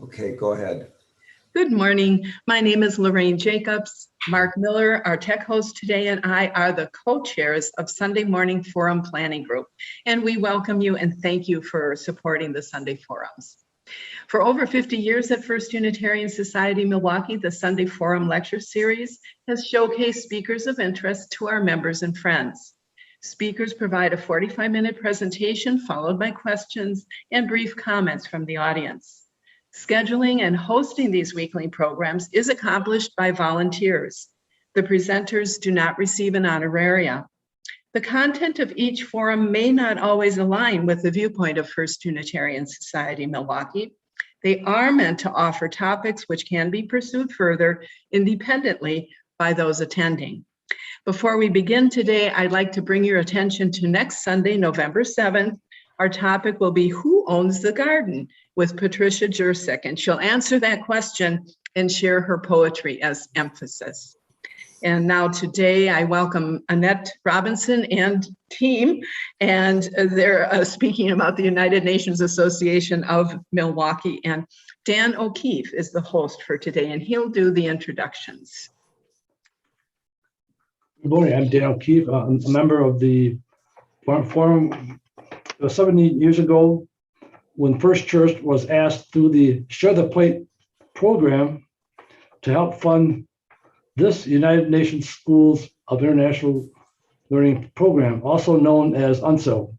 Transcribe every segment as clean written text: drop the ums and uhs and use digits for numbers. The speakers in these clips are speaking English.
Okay, go ahead. Good morning. My name is Lorraine Jacobs. Mark Miller, our tech host today, and I are the co-chairs of Sunday Morning Forum Planning Group. And we welcome you and thank you for supporting the Sunday Forums. For over 50 years at First Unitarian Society, Milwaukee, the Sunday Forum Lecture Series has showcased speakers of interest to our members and friends. Speakers provide a 45-minute presentation followed by questions and brief comments from the audience. Scheduling and hosting these weekly programs is accomplished by volunteers. The presenters do not receive an honoraria. The content of each forum may not always align with the viewpoint of First Unitarian Society Milwaukee. They are meant to offer topics which can be pursued further independently by those attending. Before we begin today, I'd like to bring your attention to next Sunday, November 7th. Our topic will be Who Owns the Garden? With Patricia Jurczyk, and she'll answer that question and share her poetry as emphasis. And now today I welcome Annette Robinson and team, and they're speaking about the United Nations Association of Milwaukee, and Dan O'Keefe is the host for today, and he'll do the introductions. Good morning, I'm Dan O'Keefe. I'm a member of the forum. 70 years ago, when First Church was asked through the Share the Plate program to help fund this United Nations Schools of International Learning program, also known as UNSIL.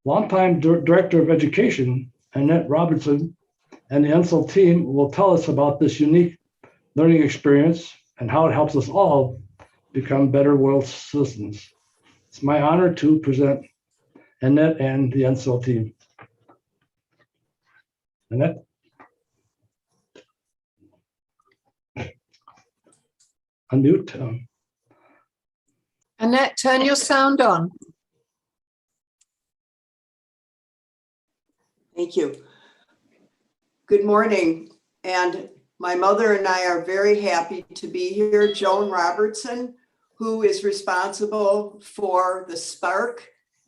Longtime Director of Education, Annette Robertson, and the UNSIL team will tell us about this unique learning experience and how it helps us all become better world citizens. It's my honor to present Annette and the UNSIL team. Annette? Unmute. Annette, turn your sound on. Thank you. Good morning. And my mother and I are very happy to be here. Joan Robertson, who is responsible for the Spark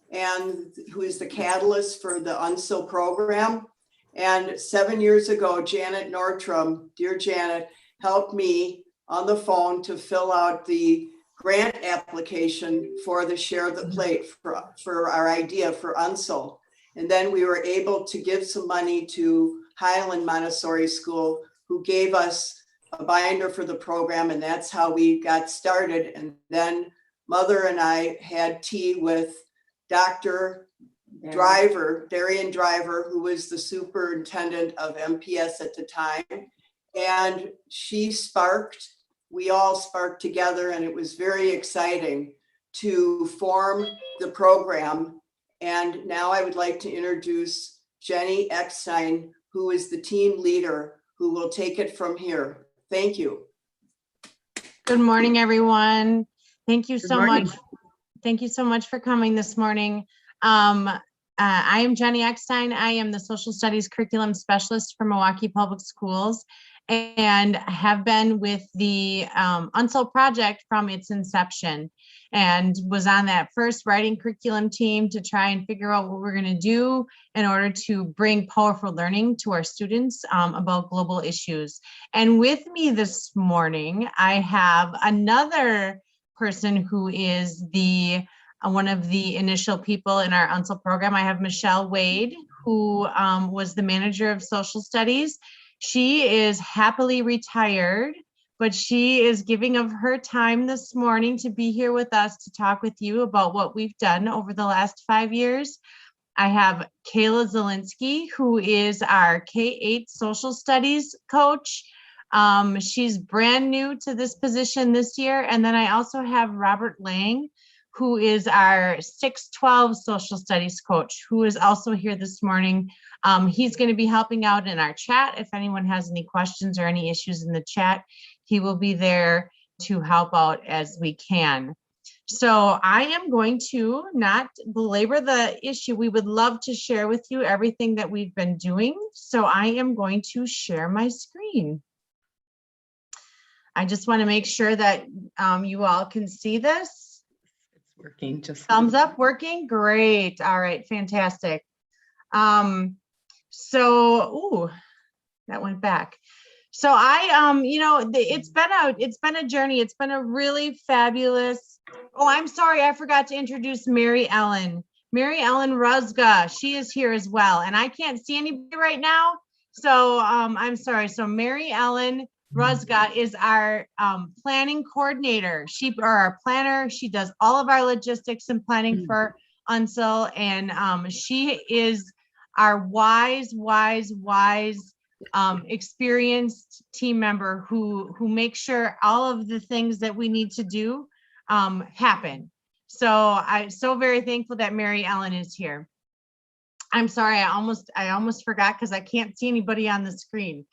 and who is the catalyst for the UNSIL program. And 7 years ago, Janet Nordstrom, dear Janet, helped me on the phone to fill out the grant application for the Share the Plate for our idea for UNSIL. And then we were able to give some money to Highland Montessori School, who gave us a binder for the program, and that's how we got started. And then Mother and I had tea with Dr. Darian Driver, who was the superintendent of MPS at the time. And she sparked, we all sparked together, and it was very exciting to form the program. And now I would like to introduce Jenny Eckstein, who is the team leader, who will take it from here. Thank you. Good morning, everyone. Thank you so morning. much. Thank you so much for coming this morning. I am Jenny Eckstein. I am the Social Studies Curriculum Specialist for Milwaukee Public Schools and have been with the UNSIL project from its inception, and was on that first writing curriculum team to try and figure out what we're going to do in order to bring powerful learning to our students about global issues. And with me this morning, I have another person who is the one of the initial people in our UNSIL program. I have Michelle Wade, who was the manager of social studies. She is happily retired, but she is giving of her time this morning to be here with us to talk with you about what we've done over the last 5 years. I have Kayla Zielinski, who is our K-8 social studies coach. She's brand new to this position this year. And then I also have Robert Lang, who is our 6-12 social studies coach, who is also here this morning. He's going to be helping out in our chat. If anyone has any questions or any issues in the chat, he will be there to help out as we can. So I am going to not belabor the issue. We would love to share with you everything that we've been doing. So I am going to share my screen. I just want to make sure that you all can see this. It's working. Just Thumbs up, working? Great. All right, fantastic. that went back. So it's been a journey. It's been a really fabulous. Oh, I'm sorry. I forgot to introduce Mary Ellen. Mary Ellen Rusga. She is here as well. And I can't see anybody right now. So I'm sorry. So Mary Ellen Rusga is our planning coordinator. Or our planner. She does all of our logistics and planning for UNSIL. And she is our wise, experienced team member who makes sure all of the things that we need to do happen. So I'm so very thankful that Mary Ellen is here. I'm sorry, I almost forgot because I can't see anybody on the screen.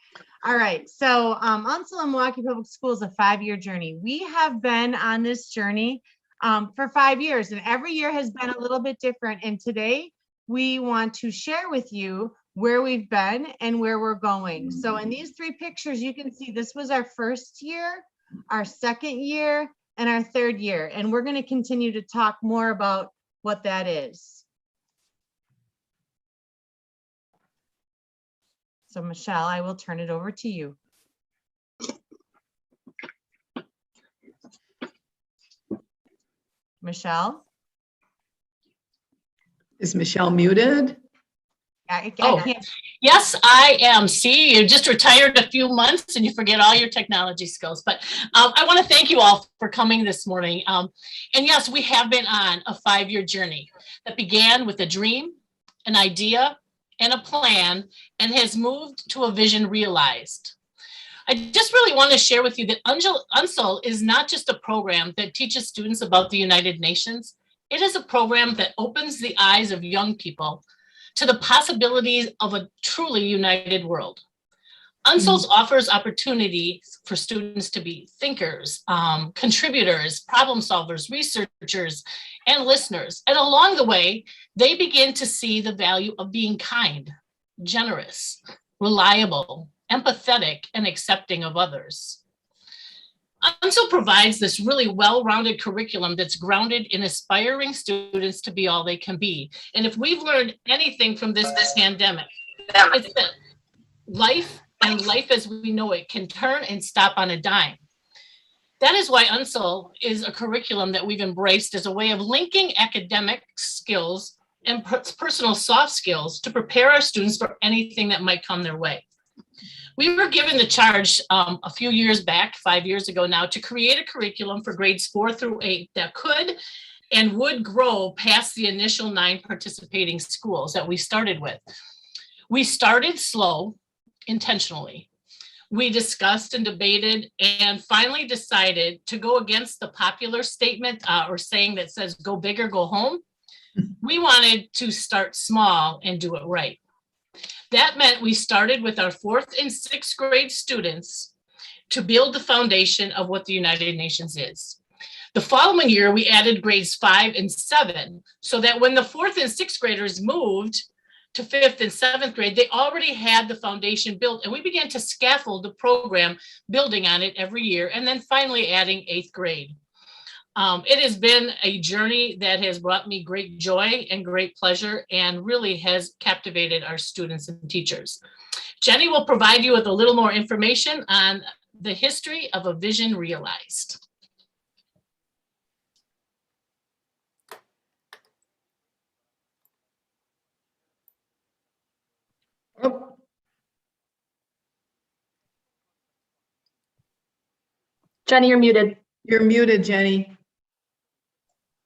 All right, so UNSIL and Milwaukee Public Schools, a 5-year journey. We have been on this journey for 5 years, and every year has been a little bit different. And today we want to share with you where we've been and where we're going. So in these 3 pictures, you can see this was our first year, our second year, and our 3rd year. And we're going to continue to talk more about what that is. So Michelle, I will turn it over to you. Michelle? Is Michelle muted? I can't. Yes, I am. See, you just retired a few months and you forget all your technology skills. But I want to thank you all for coming this morning. And yes, we have been on a 5-year journey that began with a dream, an idea, and a plan, and has moved to a vision realized. I just really want to share with you that UNSIL is not just a program that teaches students about the United Nations. It is a program that opens the eyes of young people to the possibilities of a truly united world. UNSIL offers opportunities for students to be thinkers, contributors, problem solvers, researchers, and listeners. And along the way, they begin to see the value of being kind, generous, reliable, empathetic, and accepting of others. UNSIL provides this really well-rounded curriculum that's grounded in aspiring students to be all they can be. And if we've learned anything from this pandemic, it's that life and life as we know it can turn and stop on a dime. That is why UNSIL is a curriculum that we've embraced as a way of linking academic skills and personal soft skills to prepare our students for anything that might come their way. We were given the charge a few years back, 5 years ago now, to create a curriculum for grades 4 through 8 that could and would grow past the initial 9 participating schools that we started with. We started slow, intentionally. We discussed and debated and finally decided to go against the popular statement or saying that says, go big or go home. We wanted to start small and do it right. That meant we started with our 4th and 6th grade students to build the foundation of what the United Nations is. The following year, we added grades 5 and 7 so that when the 4th and 6th graders moved to 5th and 7th grade, they already had the foundation built, and we began to scaffold the program, building on it every year, and then finally adding 8th grade. It has been a journey that has brought me great joy and great pleasure and really has captivated our students and teachers. Jenny will provide you with a little more information on the history of a vision realized. Oh. Jenny, you're muted. You're muted, Jenny.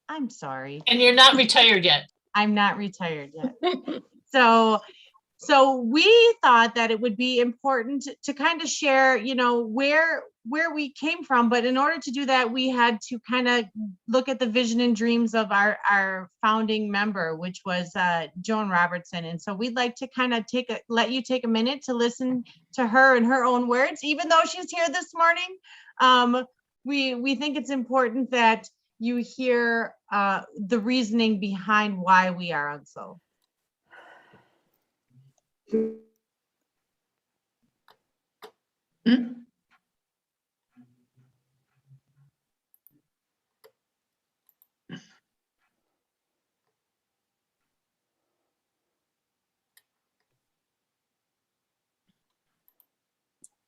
I'm sorry. And you're not retired yet. I'm not retired yet. So we thought that it would be important to kind of share, where we came from. But in order to do that, we had to kind of look at the vision and dreams of our founding member, which was Joan Robertson. And so we'd like to kind of let you take a minute to listen to her in her own words, even though she's here this morning. We think it's important that you hear the reasoning behind why we are UNSIL. Hmm?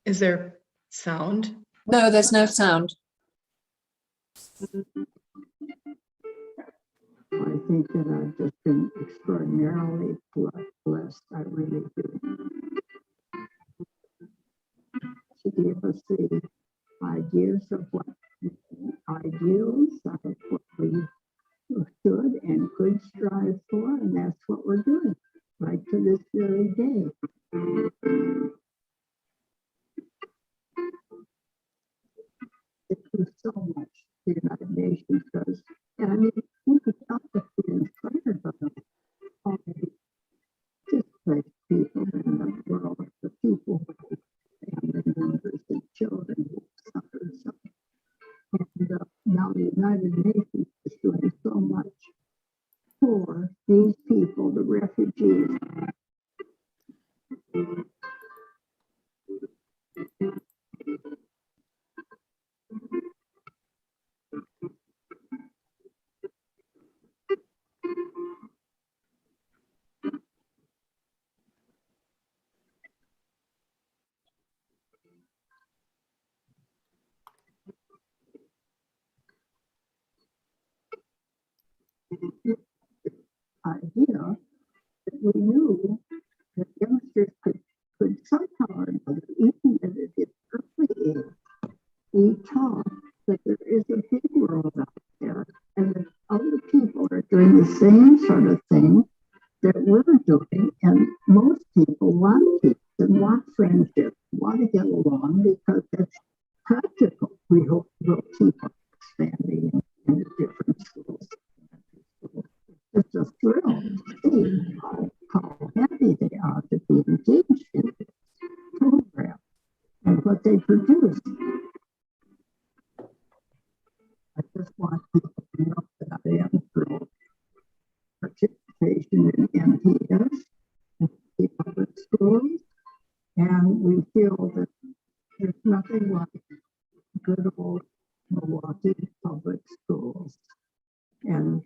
Is there sound? No, there's no sound. I think that I've just been extraordinarily blessed. I really do. To give us the ideas of what ideals of what we should and could strive for, and that's what we're doing right to this very day. It was so much the United Nations does. And I mean, we could help us be inspired by them. All the displaced people in the world, the people who family members and children who suffer so. And now the United Nations is doing so much for these people, the refugees. Idea that we knew that youngsters could somehow or another, even at an early age, be taught that there is a big world out there and that other people are doing the same sort of thing that we're doing. And most people want peace and want friendship, want to get along because it's practical. We hope we'll keep on expanding in the different schools. It's a thrill to see how happy they are to be engaged in this program and what they produce. I just want people to know that I am thrilled. Participation in MPS and public schools, and we feel that there's nothing like good old Milwaukee public schools. And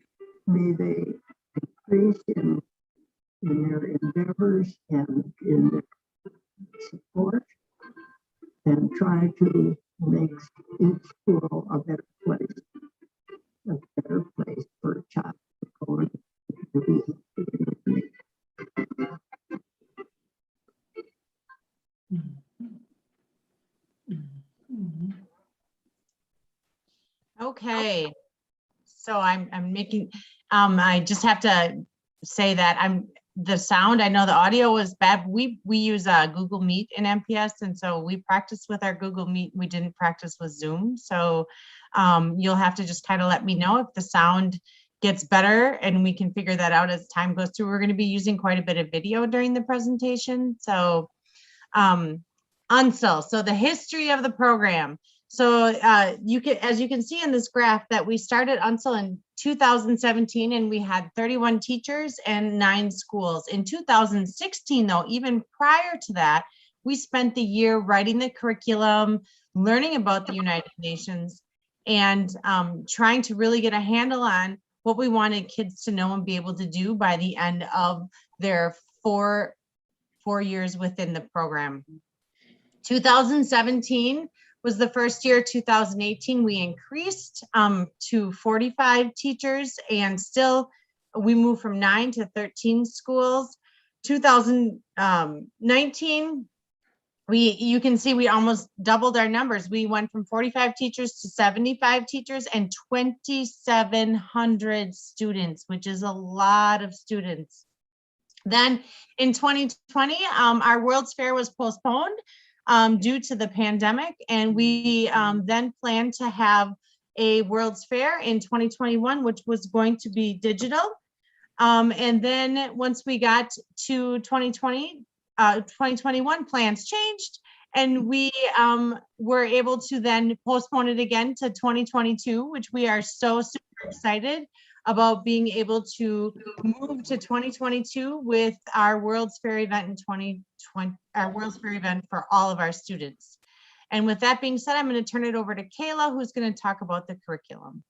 may they increase in their endeavors and in their support and try to make each school a better place for a child to go and to be. Okay, so I'm making, I just have to say that the sound, I know the audio was bad. We use Google Meet in MPS, and so we practice with our Google Meet. We didn't practice with Zoom, so you'll have to just kind of let me know if the sound gets better, and we can figure that out as time goes through. We're going to be using quite a bit of video during the presentation. So UNSIL, so the history of the program. So as you can see in this graph that we started UNSIL in 2017 and we had 31 teachers and 9 schools. In 2016 though, even prior to that, we spent the year writing the curriculum, learning about the United Nations, and trying to really get a handle on what we wanted kids to know and be able to do by the end of their four years within the program. 2017 was the first year. 2018, we increased to 45 teachers, and still we moved from 9 to 13 schools. 2019, you can see we almost doubled our numbers. We went from 45 teachers to 75 teachers and 2,700 students, which is a lot of students. Then in 2020, our World's Fair was postponed due to the pandemic, and we then planned to have a World's Fair in 2021, which was going to be digital. And then once we got to 2021, plans changed, and we were able to then postpone it again to 2022, which we are so super excited about being able to move to 2022 with our World's Fair event in 2020, our World's Fair event for all of our students. And with that being said, I'm going to turn it over to Kayla, who's going to talk about the curriculum.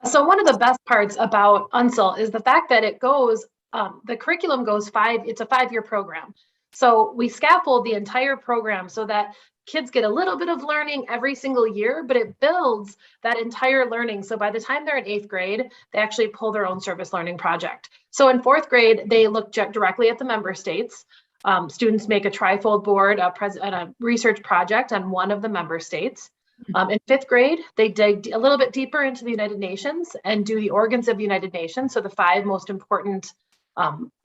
So one of the best parts about UNSIL is the fact that it goes, the curriculum goes it's a 5-year program. So we scaffold the entire program so that kids get a little bit of learning every single year, but it builds that entire learning. So by the time they're in 8th grade, they actually pull their own service learning project. So in 4th grade, they look directly at the member states. Students make a trifold board, a research project on one of the member states. In 5th grade, they dig a little bit deeper into the United Nations and do the organs of the United Nations. So the 5 most important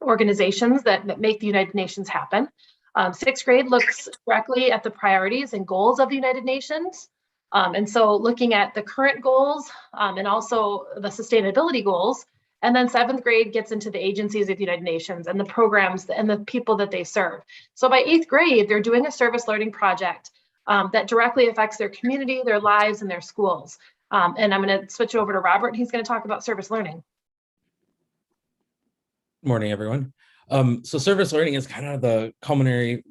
organizations that make the United Nations happen. 6th grade looks directly at the priorities and goals of the United Nations. And so looking at the current goals and also the sustainability goals. And then 7th grade gets into the agencies of the United Nations and the programs and the people that they serve. So by 8th grade, they're doing a service learning project that directly affects their community, their lives, and their schools. And I'm going to switch over to Robert, and he's going to talk about service learning. Morning, everyone. So service learning is kind of the culminary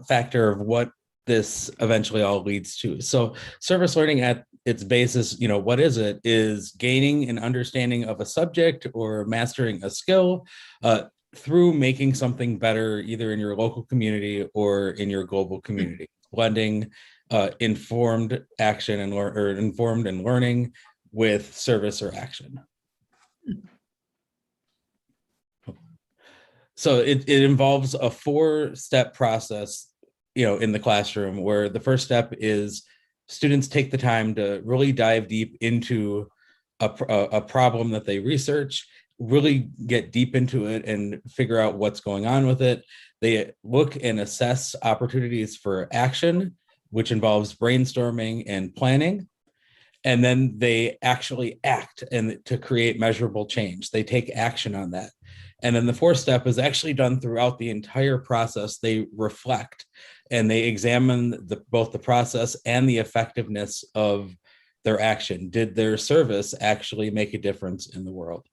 factor of what this eventually all leads to. So service learning at its basis, what is it? Is gaining an understanding of a subject or mastering a skill through making something better, either in your local community or in your global community, blending informed action and informed and learning with service or action. So it involves a 4-step process, in the classroom, where the first step is students take the time to really dive deep into a problem that they research, really get deep into it and figure out what's going on with it. They look and assess opportunities for action, which involves brainstorming and planning. And then they actually act and to create measurable change. They take action on that. And then the 4th step is actually done throughout the entire process. They reflect and they examine both the process and the effectiveness of their action. Did their service actually make a difference in the world?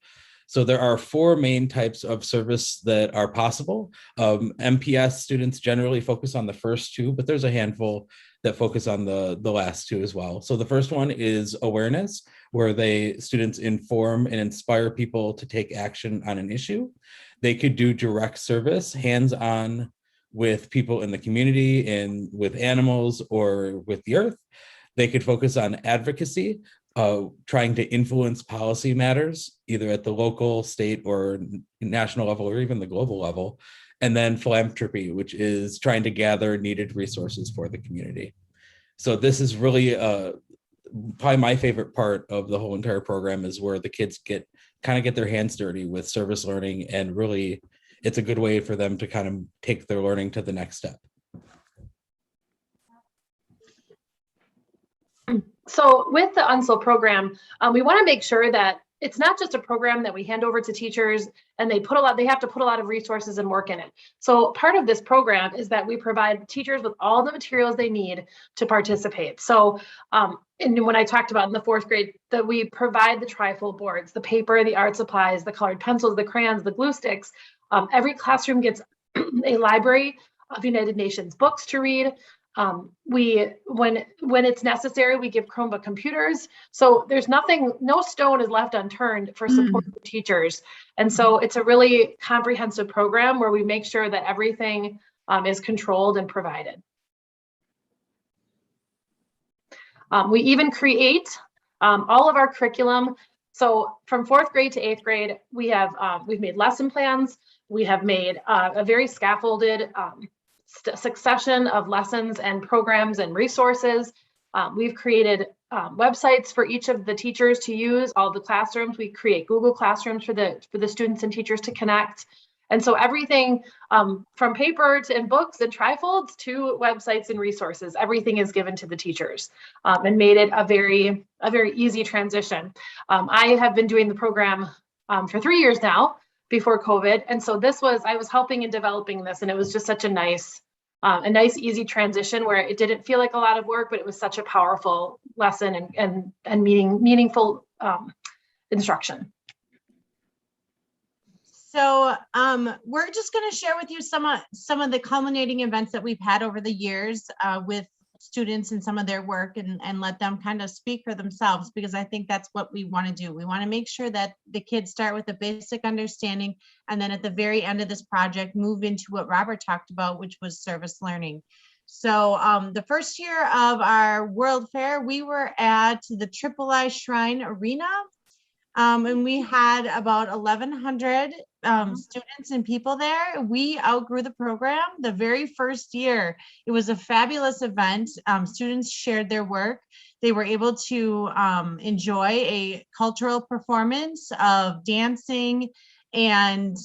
So there are 4 main types of service that are possible. MPS students generally focus on the first 2, but there's a handful that focus on the last 2 as well. So the first one is awareness, where students inform and inspire people to take action on an issue. They could do direct service, hands-on with people in the community and with animals or with the earth. They could focus on advocacy, trying to influence policy matters, either at the local, state, or national level, or even the global level. And then philanthropy, which is trying to gather needed resources for the community. So this is really probably my favorite part of the whole entire program, is where the kids get their hands dirty with service learning, and really it's a good way for them to kind of take their learning to the next step. So with the UNSIL program, we want to make sure that it's not just a program that we hand over to teachers and they have to put a lot of resources and work in it. So part of this program is that we provide teachers with all the materials they need to participate. So and when I talked about in the 4th grade, that we provide the trifold boards, the paper, the art supplies, the colored pencils, the crayons, the glue sticks. Every classroom gets a library of United Nations books to read. When it's necessary, we give Chromebook computers. So there's no stone is left unturned for support for teachers. And so it's a really comprehensive program where we make sure that everything is controlled and provided. We even create all of our curriculum. So from 4th grade to 8th grade, we've made lesson plans. We have made a very scaffolded succession of lessons and programs and resources. We've created websites for each of the teachers to use. All the classrooms, we create Google Classrooms for the students and teachers to connect. And so everything from paper to in books and trifolds to websites and resources, everything is given to the teachers and made it a very easy transition. I have been doing the program for 3 years now, before COVID. And so I was helping in developing this, and it was just such a nice, easy transition where it didn't feel like a lot of work, but it was such a powerful lesson and meaningful instruction. So we're just going to share with you some of the culminating events that we've had over the years with students and some of their work and let them kind of speak for themselves, because I think that's what we want to do. We want to make sure that the kids start with a basic understanding, and then at the very end of this project, move into what Robert talked about, which was service learning. So the first year of our World Fair, we were at the Triple I Shrine Arena. And we had about 1,100 students and people there. We outgrew the program the very first year. It was a fabulous event. Students shared their work. They were able to enjoy a cultural performance of dancing and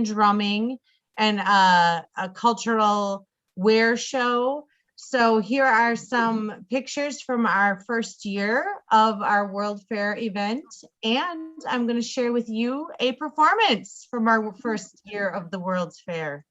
drumming, and a cultural wear show. So here are some pictures from our first year of our World Fair event, and I'm going to share with you a performance from our first year of the World's Fair.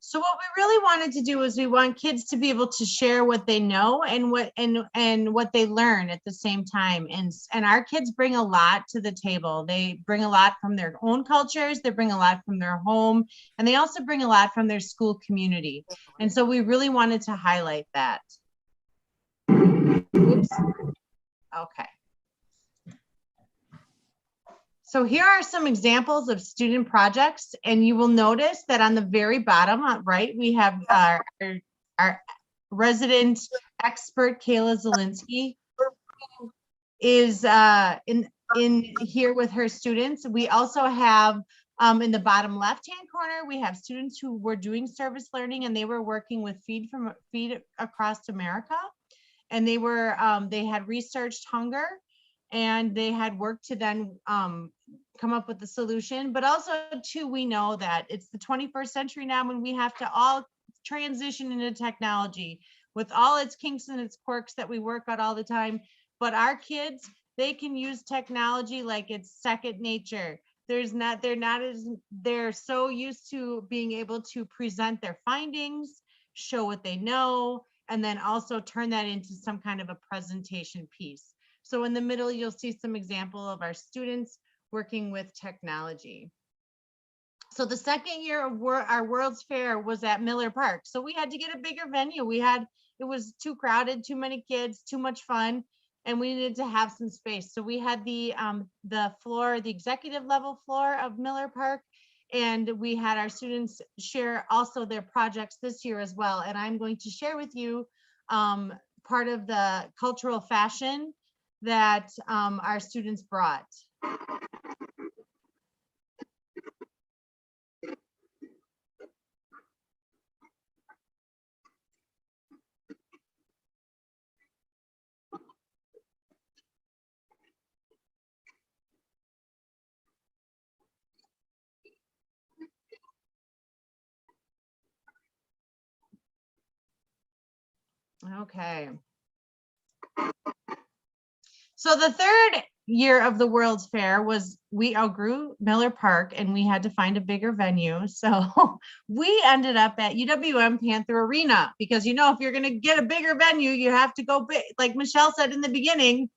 So what we really wanted to do is we want kids to be able to share what they know and what they learn at the same time. And our kids bring a lot to the table. They bring a lot from their own cultures, they bring a lot from their home, and they also bring a lot from their school community. And so we really wanted to highlight that. Oops. Okay. So here are some examples of student projects, and you will notice that on the very bottom right, we have our resident expert, Kayla Zielinski, who is in here with her students. We also have in the bottom left-hand corner, we have students who were doing service learning, and they were working with Feed Across America, and they were they had researched hunger, and they had worked to then come up with the solution. But also too, we know that it's the 21st century now, when we have to all transition into technology with all its kinks and its quirks that we work out all the time. But our kids, they can use technology like it's second nature. They're so used to being able to present their findings, show what they know, and then also turn that into some kind of a presentation piece. So in the middle, you'll see some example of our students working with technology. So the second year of our World's Fair was at Miller Park. So we had to get a bigger venue. It was too crowded, too many kids, too much fun, and we needed to have some space. So we had the floor, the executive level floor of Miller Park, and we had our students share also their projects this year as well. And I'm going to share with you part of the cultural fashion that our students brought. Okay. So the third year of the World's Fair was, we outgrew Miller Park and we had to find a bigger venue. So we ended up at UWM Panther Arena, because, you know, if you're going to get a bigger venue, you have to go big. Like Michelle said in the beginning,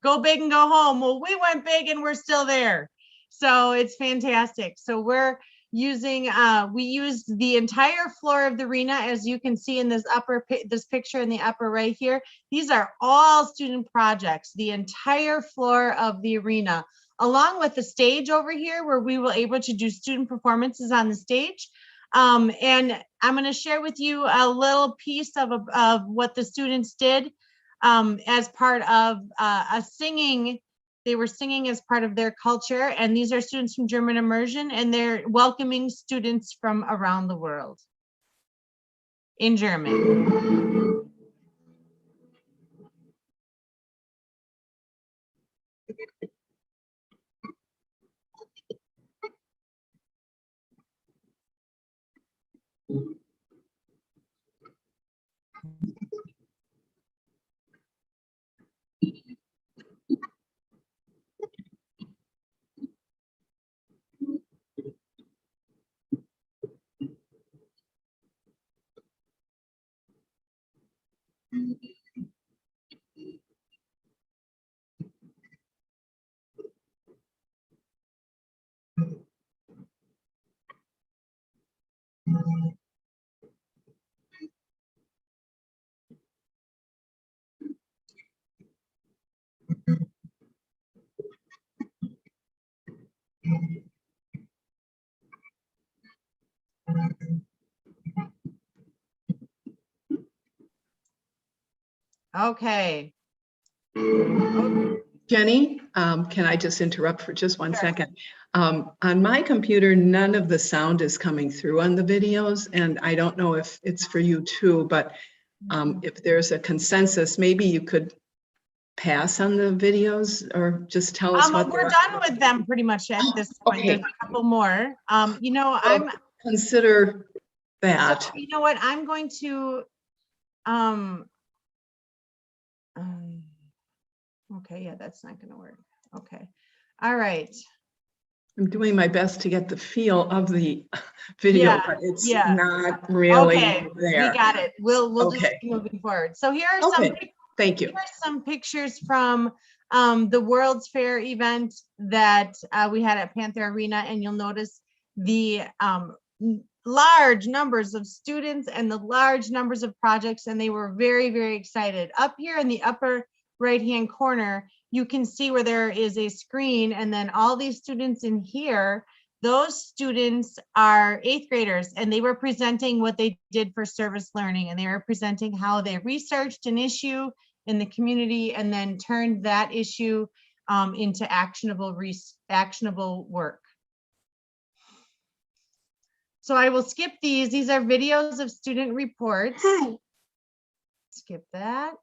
go big and go home. Well, we went big and we're still there. So it's fantastic. So we're using, we used the entire floor of the arena, as you can see in this picture in the upper right here. These are all student projects, the entire floor of the arena, along with the stage over here where we were able to do student performances on the stage. And I'm going to share with you a little piece of what the students did as part of a singing They were singing as part of their culture, and these are students from German immersion, and they're welcoming students from around the world in German. Okay. Jenny, can I just interrupt for just one Sure. second? On my computer, none of the sound is coming through on the videos, and I don't know if it's for you too, but if there's a consensus, maybe you could pass on the videos or just tell us what We're they're- done with them pretty much at this point. Okay. There's a couple more. You know, Well, I'm consider that. so, you know what, I'm going to okay, yeah, that's not gonna work. Okay. All right. I'm doing my best to get the feel of the video, Yeah, but it's yeah. not really Okay, there. we got it. We'll just Okay. keep moving forward. So here are some Okay, thank you. here are some pictures from the World's Fair event that we had at Panther Arena, and you'll notice the large numbers of students and the large numbers of projects, and they were very, very excited. Up here in the upper right-hand corner, you can see where there is a screen, and then all these students in here, those students are 8th graders, and they were presenting what they did for service learning, and they were presenting how they researched an issue in the community and then turned that issue into actionable work. So I will skip these. These are videos of student reports. Skip that.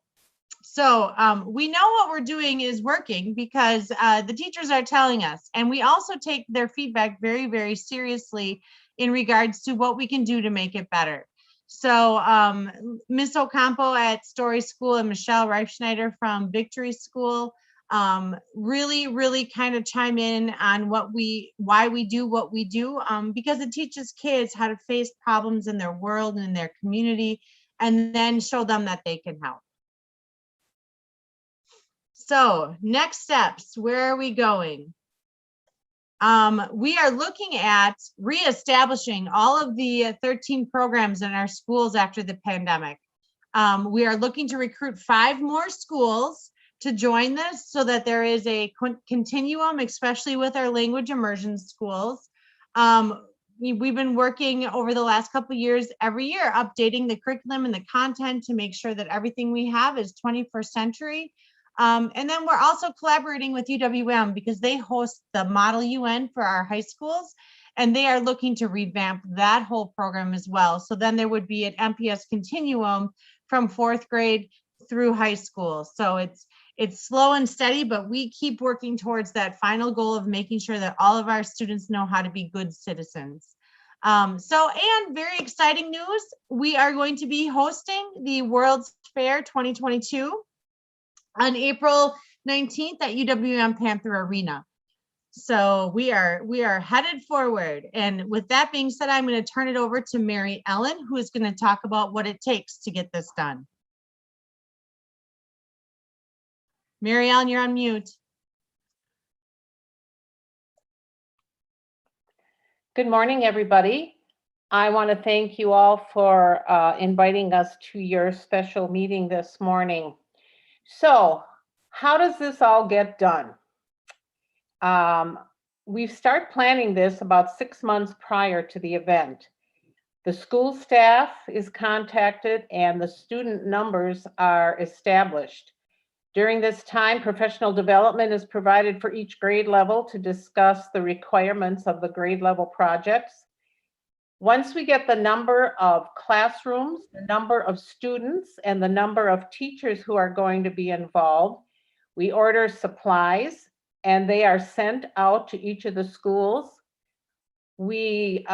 So we know what we're doing is working because the teachers are telling us, and we also take their feedback very, very seriously in regards to what we can do to make it better. So Ms. Ocampo at Story School and Michelle Reifschneider from Victory School really kind of chime in on why we do what we do, because it teaches kids how to face problems in their world and in their community, and then show them that they can help. So next steps, where are we going? We are looking at reestablishing all of the 13 programs in our schools after the pandemic. We are looking to recruit 5 more schools to join this so that there is a continuum, especially with our language immersion schools. We've been working over the last couple of years, every year, updating the curriculum and the content to make sure that everything we have is 21st century. And then we're also collaborating with UWM because they host the Model UN for our high schools, and they are looking to revamp that whole program as well. So then there would be an MPS continuum from 4th grade through high school. So it's slow and steady, but we keep working towards that final goal of making sure that all of our students know how to be good citizens. And very exciting news, we are going to be hosting the World's Fair 2022 on April 19th at UWM Panther Arena. So we are headed forward. And with that being said, I'm going to turn it over to Mary Ellen, who is going to talk about what it takes to get this done. Mary Ellen, you're on mute. Good morning, everybody. I want to thank you all for inviting us to your special meeting this morning. So, how does this all get done? We start planning this about 6 months prior to the event. The school staff is contacted and the student numbers are established. During this time, professional development is provided for each grade level to discuss the requirements of the grade level projects. Once we get the number of classrooms, the number of students, and the number of teachers who are going to be involved, we order supplies and they are sent out to each of the schools. We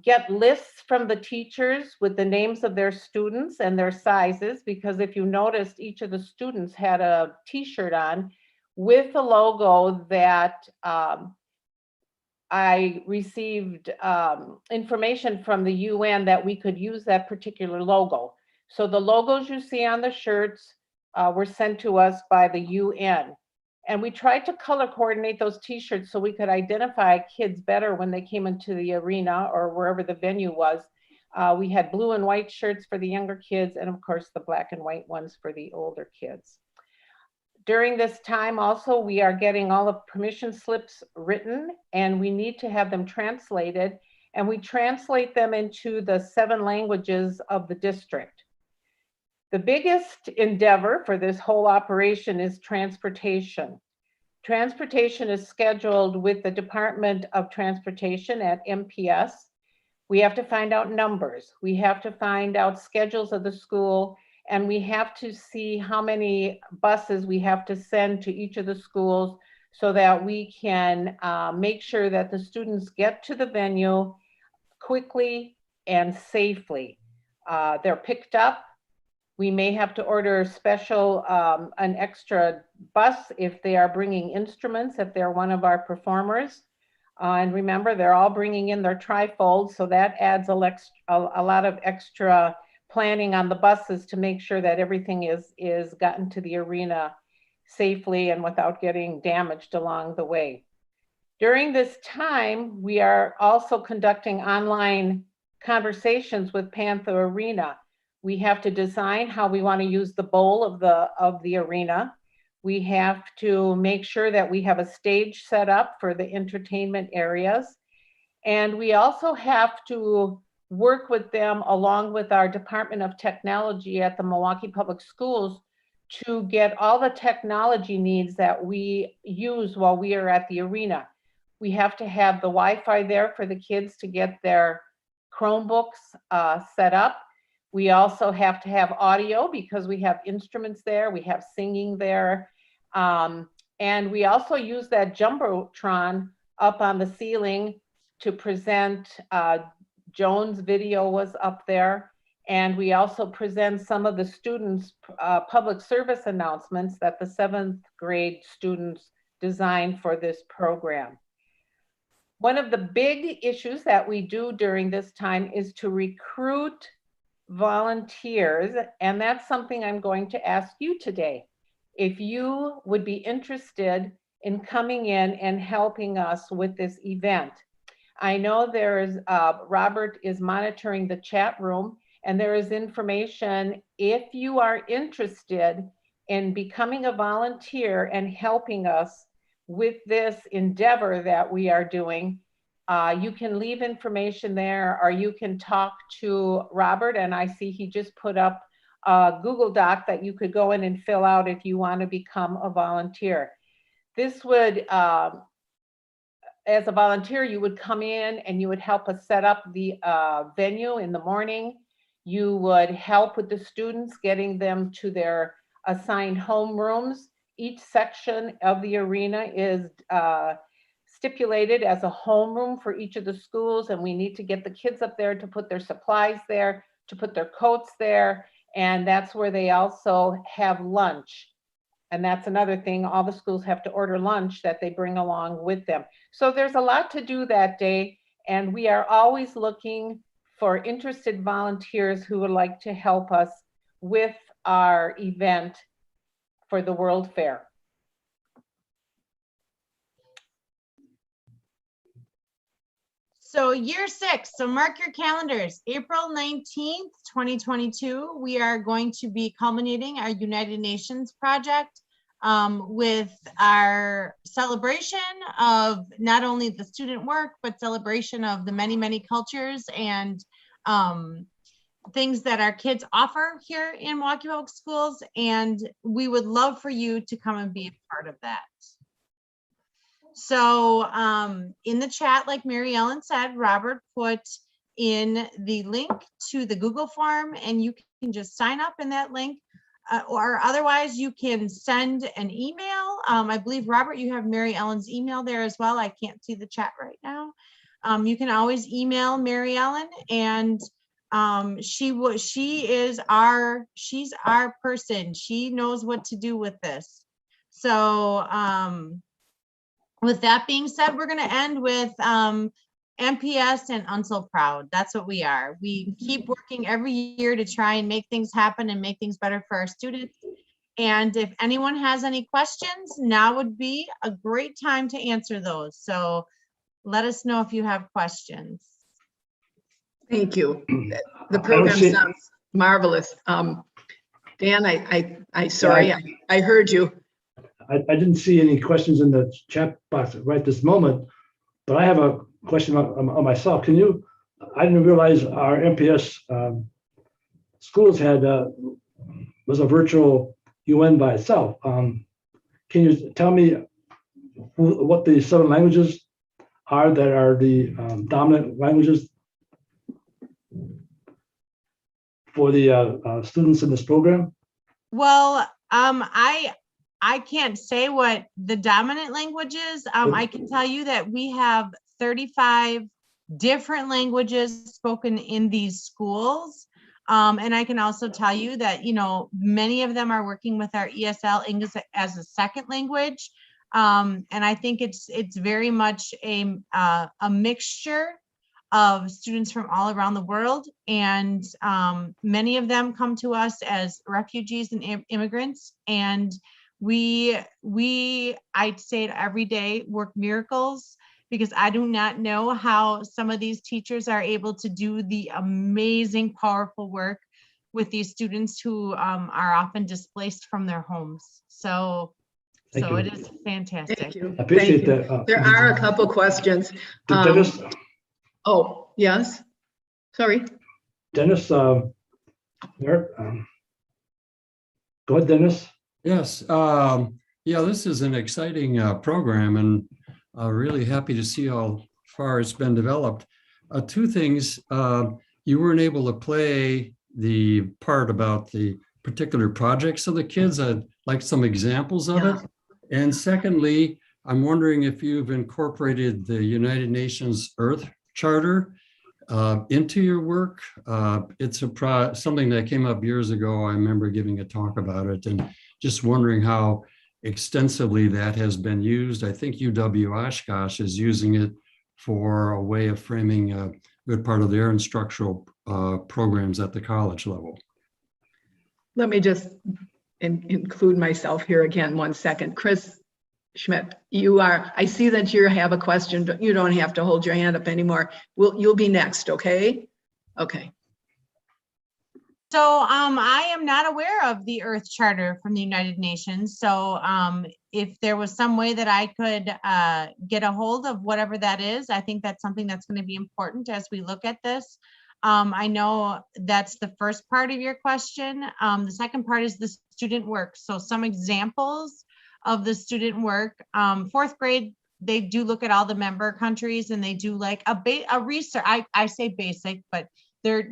get lists from the teachers with the names of their students and their sizes, because if you noticed, each of the students had a t-shirt on with a logo that I received information from the UN that we could use that particular logo. So the logos you see on the shirts were sent to us by the UN. And we tried to color coordinate those t-shirts so we could identify kids better when they came into the arena or wherever the venue was. We had blue and white shirts for the younger kids, and of course the black and white ones for the older kids. During this time also, we are getting all of permission slips written, and we need to have them translated, and we translate them into the 7 languages of the district. The biggest endeavor for this whole operation is transportation. Transportation is scheduled with the Department of Transportation at MPS. We have to find out numbers. We have to find out schedules of the school, and we have to see how many buses we have to send to each of the schools so that we can make sure that the students get to the venue quickly and safely. They're picked up. We may have to order special, an extra bus if they are bringing instruments, if they're one of our performers. And remember, they're all bringing in their trifolds, so that adds a lot of extra planning on the buses to make sure that everything is gotten to the arena safely and without getting damaged along the way. During this time, we are also conducting online conversations with Panther Arena. We have to design how we want to use the bowl of the arena. We have to make sure that we have a stage set up for the entertainment areas. And we also have to work with them along with our Department of Technology at the Milwaukee Public Schools to get all the technology needs that we use while we are at the arena. We have to have the Wi-Fi there for the kids to get their Chromebooks set up. We also have to have audio because we have instruments there, we have singing there. And we also use that Jumbotron up on the ceiling to present, Joan's video was up there. And we also present some of the students' public service announcements that the 7th grade students designed for this program. One of the big issues that we do during this time is to recruit volunteers, and that's something I'm going to ask you today. If you would be interested in coming in and helping us with this event. I know there's, Robert is monitoring the chat room, and there is information if you are interested in becoming a volunteer and helping us with this endeavor that we are doing. You can leave information there, or you can talk to Robert, and I see he just put up a Google Doc that you could go in and fill out if you want to become a volunteer. This would, as a volunteer, you would come in and you would help us set up the venue in the morning. You would help with the students, getting them to their assigned homerooms. Each section of the arena is stipulated as a homeroom for each of the schools, and we need to get the kids up there to put their supplies there, to put their coats there, and that's where they also have lunch. And that's another thing, all the schools have to order lunch that they bring along with them. So there's a lot to do that day, and we are always looking for interested volunteers who would like to help us with our event for the World Fair. So year 6, so mark your calendars, April 19th, 2022, we are going to be culminating our United Nations project with our celebration of not only the student work, but celebration of the many, many cultures and things that our kids offer here in Milwaukee Public Schools, and we would love for you to come and be a part of that. So in the chat, like Mary Ellen said, Robert put in the link to the Google form, and you can just sign up in that link, or otherwise you can send an email. I believe, Robert, you have Mary Ellen's email there as well. I can't see the chat right now. You can always email Mary Ellen, and she's our person. She knows what to do with this. So with that being said, we're going to end with MPS and UNSIL Proud. That's what we are. We keep working every year to try and make things happen and make things better for our students. And if anyone has any questions, now would be a great time to answer those. So let us know if you have questions. Thank you. The program sounds marvelous. Dan, I heard you. I didn't see any questions in the chat box right this moment, but I have a question on myself. I didn't realize our MPS schools was a virtual UN by itself. Can you tell me what the 7 languages are that are the dominant languages for the students in this program? Well, I can't say what the dominant language is. I can tell you that we have 35 different languages spoken in these schools. And I can also tell you that, many of them are working with our ESL English as a second language. And I think it's very much a mixture of students from all around the world. And many of them come to us as refugees and immigrants. And we I'd say it every day, work miracles, because I do not know how some of these teachers are able to do the amazing, powerful work with these students who are often displaced from their homes. So it is fantastic. Thank you. I appreciate that. There are a couple questions. Dennis? Oh, yes. Sorry. Dennis, go ahead, Dennis. Yes. Yeah, this is an exciting program, and really happy to see how far it's been developed. 2 things. You weren't able to play the part about the particular projects of the kids. I'd like some examples of it. And secondly, I'm wondering if you've incorporated the United Nations Earth Charter into your work. It's something that came up years ago. I remember giving a talk about it, and just wondering how extensively that has been used. I think UW Oshkosh is using it for a way of framing a good part of their instructional programs at the college level. Let me just include myself here again, 1 second. Chris Schmidt, I see that you have a question, but you don't have to hold your hand up anymore. You'll be next, okay? Okay. So I am not aware of the Earth Charter from the United Nations. So if there was some way that I could get a hold of whatever that is, I think that's something that's going to be important as we look at this. I know that's the first part of your question. The second part is the student work. So some examples of the student work. 4th grade, they do look at all the member countries, and they do like a research. I say basic, but they're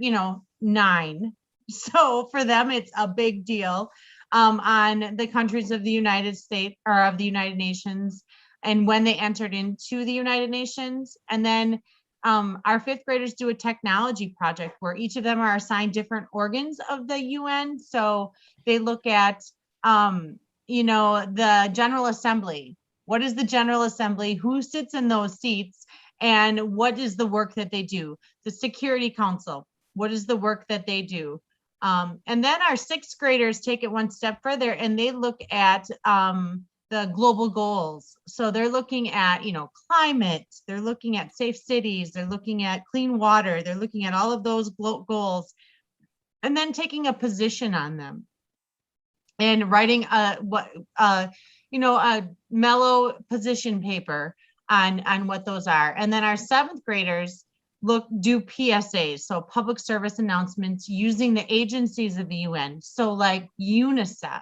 9. So for them, it's a big deal on the countries of the United States or of the United Nations, and when they entered into the United Nations. And then our 5th graders do a technology project where each of them are assigned different organs of the UN. So they look at, the General Assembly. What is the General Assembly? Who sits in those seats? And what is the work that they do? The Security Council. What is the work that they do? And then our 6th graders take it one step further, and they look at the global goals. So they're looking at, climate, they're looking at safe cities, they're looking at clean water, they're looking at all of those goals, and then taking a position on them and writing a mellow position paper on what those are. And then our 7th graders do PSAs, so public service announcements, using the agencies of the UN, so like UNICEF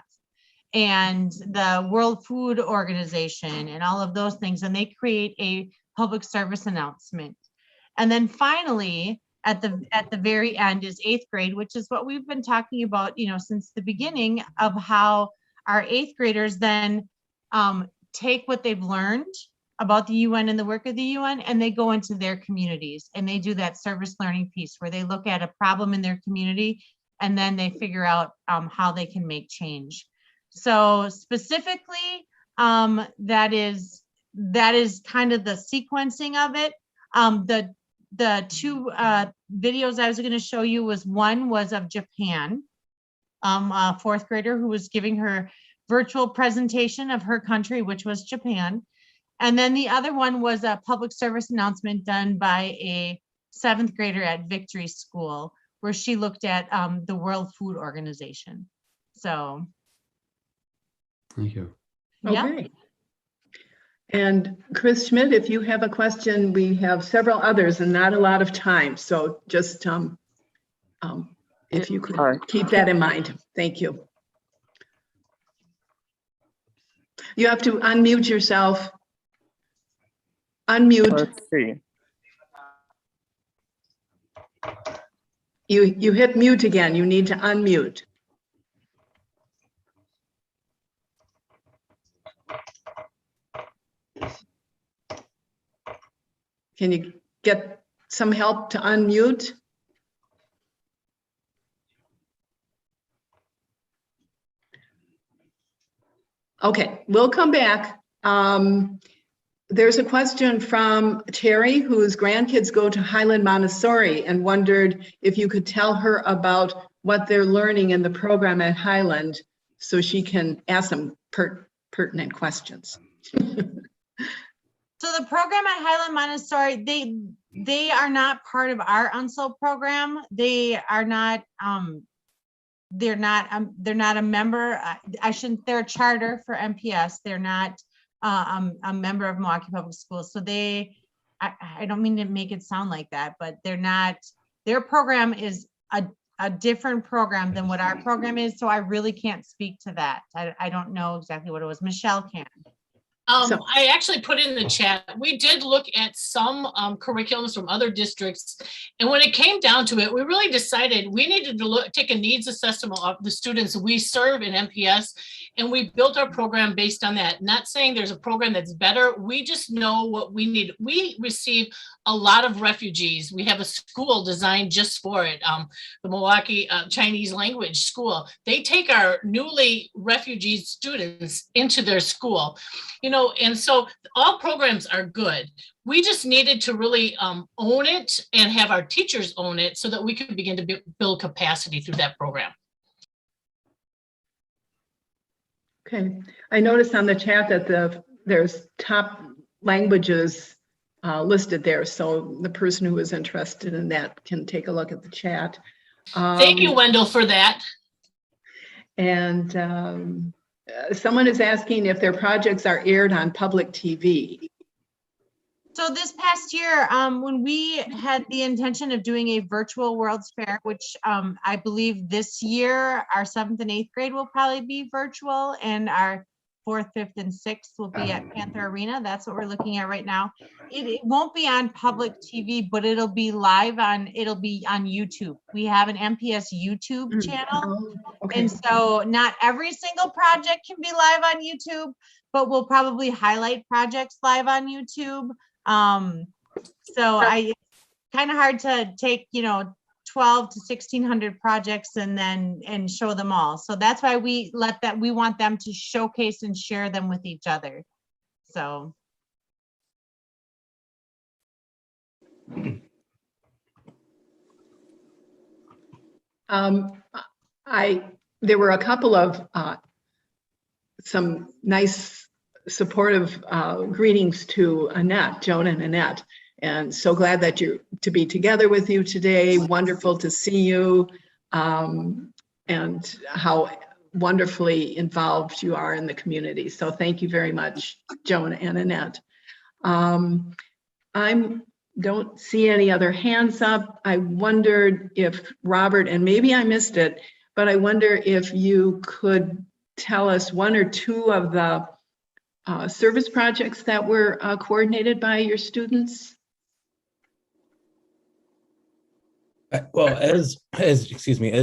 and the World Food Organization and all of those things, and they create a public service announcement. And then finally, at the very end is 8th grade, which is what we've been talking about, since the beginning, of how our 8th graders then take what they've learned about the UN and the work of the UN, and they go into their communities and they do that service learning piece where they look at a problem in their community and then they figure out how they can make change. So specifically, that is kind of the sequencing of it. The two videos I was going to show you one was of Japan, a 4th grader who was giving her virtual presentation of her country, which was Japan. And then the other one was a public service announcement done by a 7th grader at Victory School, where she looked at the World Food Organization. So. Thank you. Yeah. Okay. And Chris Schmidt, if you have a question, we have several others and not a lot of time. So just if you could keep that in mind. Thank you. You have to unmute yourself. Unmute. Let's see. You hit mute again. You need to unmute. Can you get some help to unmute? Okay, we'll come back. There's a question from Terry, whose grandkids go to Highland Montessori, and wondered if you could tell her about what they're learning in the program at Highland so she can ask them pertinent questions. So the program at Highland Montessori, they are not part of our UNSIL program. They are not they're not a member. They're a charter for MPS. They're not a member of Milwaukee Public Schools. So I don't mean to make it sound like that, but they're not. Their program is a different program than what our program is. So I really can't speak to that. I don't know exactly what it was. Michelle can. I actually put in the chat, we did look at some curriculums from other districts. And when it came down to it, we really decided we needed to take a needs assessment of the students we serve in MPS. And we built our program based on that. Not saying there's a program that's better. We just know what we need. We receive a lot of refugees. We have a school designed just for it. The Milwaukee Chinese language school. They take our newly refugee students into their school. And so all programs are good. We just needed to really own it and have our teachers own it so that we could begin to build capacity through that program. Okay, I noticed on the chat that there's top languages listed there. So the person who is interested in that can take a look at the chat. Thank you, Wendell, for that. And someone is asking if their projects are aired on public TV. So this past year, when we had the intention of doing a virtual World's Fair, which I believe this year, our 7th and 8th grade will probably be virtual, and our 4th, 5th, and 6th will be at Panther Arena. That's what we're looking at right now. It won't be on public TV, but it'll be live it'll be on YouTube. We have an MPS YouTube channel. Okay. And so not every single project can be live on YouTube, but we'll probably highlight projects live on YouTube. So it's kind of hard to take, 12 to 1,600 projects and show them all. So that's why we want them to showcase and share them with each other. So. There were a couple of some nice supportive greetings to Annette, Joan and Annette. And so glad that you're to be together with you today. Wonderful to see you, and how wonderfully involved you are in the community. So thank you very much, Joan and Annette. I'm don't see any other hands up. I wondered if Robert, and maybe I missed it, but I wonder if you could tell us one or two of the service projects that were coordinated by your students. Well, as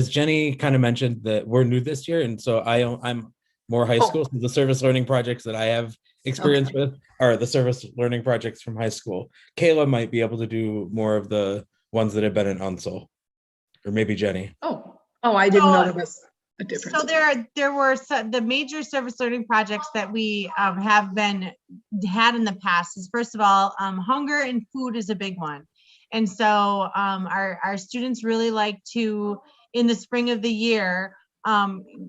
Jenny kind of mentioned, that we're new this year, and so I'm more high school. So the service learning projects that I have experience with are the service learning projects from high school. Kayla might be able to do more of the ones that have been in UNSIL, or maybe Jenny. Oh, I didn't know there was a difference. So there were the major service learning projects that we had in the past. Is first of all, hunger and food is a big one. And so our students really like to, in the spring of the year,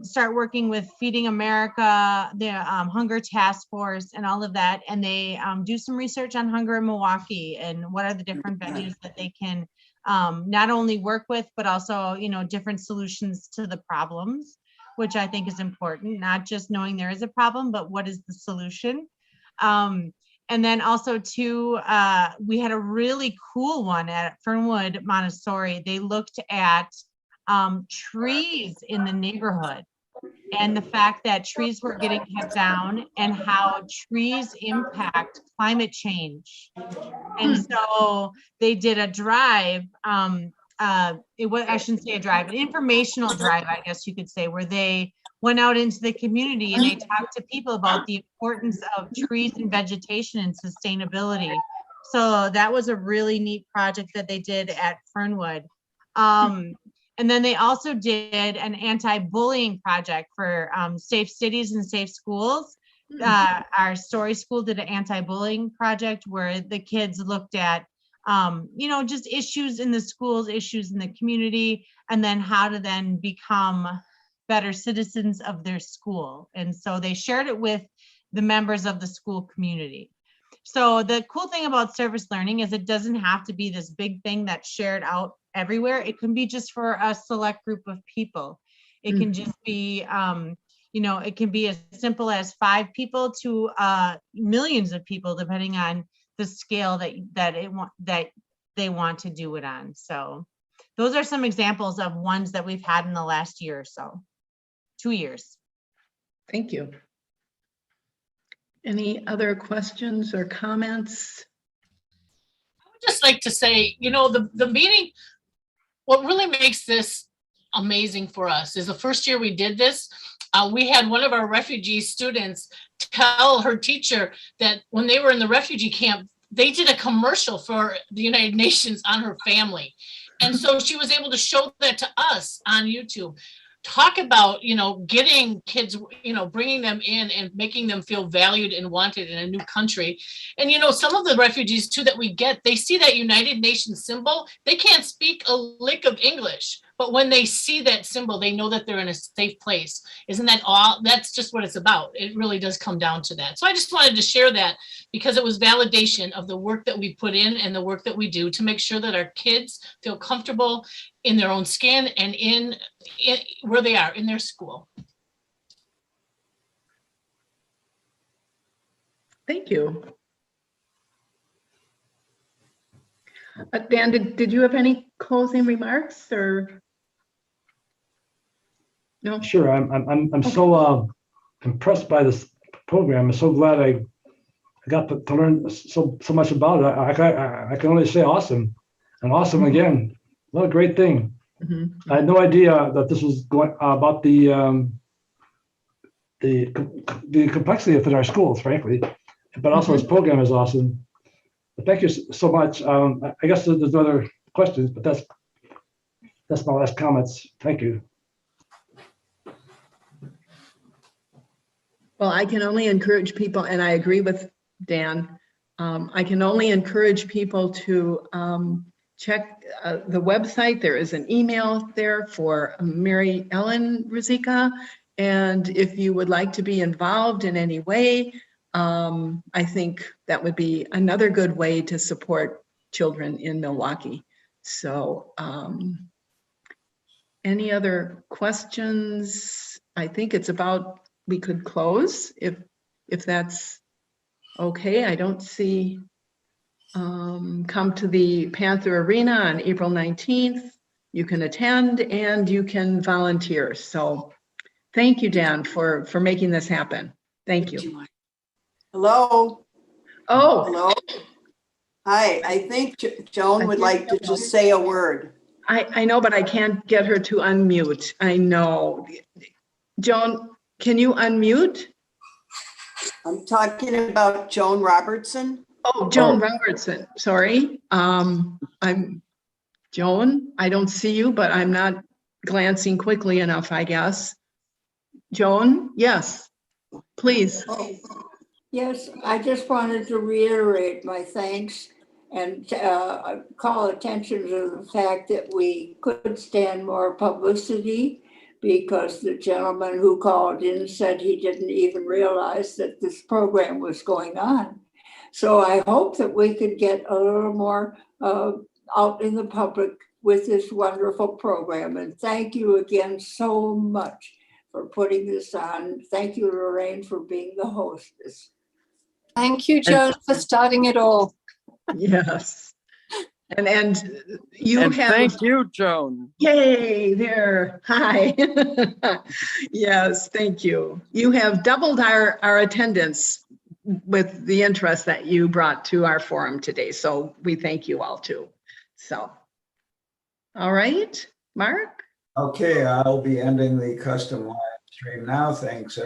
start working with Feeding America, the Hunger Task Force, and all of that. And they do some research on hunger in Milwaukee and what are the different venues that they can not only work with, but also, different solutions to the problems, which I think is important, not just knowing there is a problem, but what is the solution. And then also too, we had a really cool one at Fernwood Montessori. They looked at trees in the neighborhood and the fact that trees were getting cut down and how trees impact climate change. And so they did a drive, I shouldn't say a drive, an informational drive, I guess you could say, where they went out into the community and they talked to people about the importance of trees and vegetation and sustainability. So that was a really neat project that they did at Fernwood. And then they also did an anti-bullying project for safe cities and safe schools. Our Story School did an anti-bullying project where the kids looked at, just issues in the schools, issues in the community, and then how to then become better citizens of their school. And so they shared it with the members of the school community. So the cool thing about service learning is it doesn't have to be this big thing that's shared out everywhere. It can be just for a select group of people. It can just be, it can be as simple as 5 people to millions of people, depending on the scale that they want to do it on. So those are some examples of ones that we've had in the last year or so, 2 years. Thank you. Any other questions or comments? I would just like to say, the meeting, what really makes this amazing for us is the first year we did this, we had one of our refugee students tell her teacher that when they were in the refugee camp, they did a commercial for the United Nations on her family. And so she was able to show that to us on YouTube. Talk about, getting kids, bringing them in and making them feel valued and wanted in a new country. And, some of the refugees too that we get, they see that United Nations symbol, they can't speak a lick of English, but when they see that symbol, they know that they're in a safe place. Isn't that all? That's just what it's about. It really does come down to that. So I just wanted to share that because it was validation of the work that we put in and the work that we do to make sure that our kids feel comfortable in their own skin and in where they are in their school. Thank you. Dan, did you have any closing remarks or? No. Sure. I'm so impressed by this program. I'm so glad I got to learn so much about it. I can only say awesome, and awesome again. What a great thing. I had no idea that this was going about the complexity within our schools, frankly. But also this program is awesome. But thank you so much. I guess there's no other questions, but that's my last comments. Thank you. Well, I can only encourage people, and I agree with Dan. I can only encourage people to check the website. There is an email there for Mary Ellen Rizika. And if you would like to be involved in any way, I think that would be another good way to support children in Milwaukee. So any other questions? I think it's about, we could close if that's okay. I don't see come to the Panther Arena on April 19th. You can attend and you can volunteer. So thank you, Dan, for making this happen. Thank you. Hello, Oh, hello. Hi, I think Joan would like to just say a word. I know, but I can't get her to unmute. I know. Joan, can you unmute? I'm talking about Joan Robertson. Oh, Joan Robertson, sorry. I'm Joan. I don't see you, but I'm not glancing quickly enough, I guess. Joan, yes, please. Yes, I just wanted to reiterate my thanks and call attention to the fact that we could stand more publicity because the gentleman who called in said he didn't even realize that this program was going on. So I hope that we could get a little more out in the public with this wonderful program. And thank you again so much for putting this on. Thank you, Lorraine, for being the hostess. Thank you, Joan, for starting it all. Yes. And you And have. thank you, Joan. Yay, there. Hi. Yes, thank you. You have doubled our attendance with the interest that you brought to our forum today. So we thank you all too. So, all right, Mark? Okay, I'll be ending the custom live stream now. Thanks,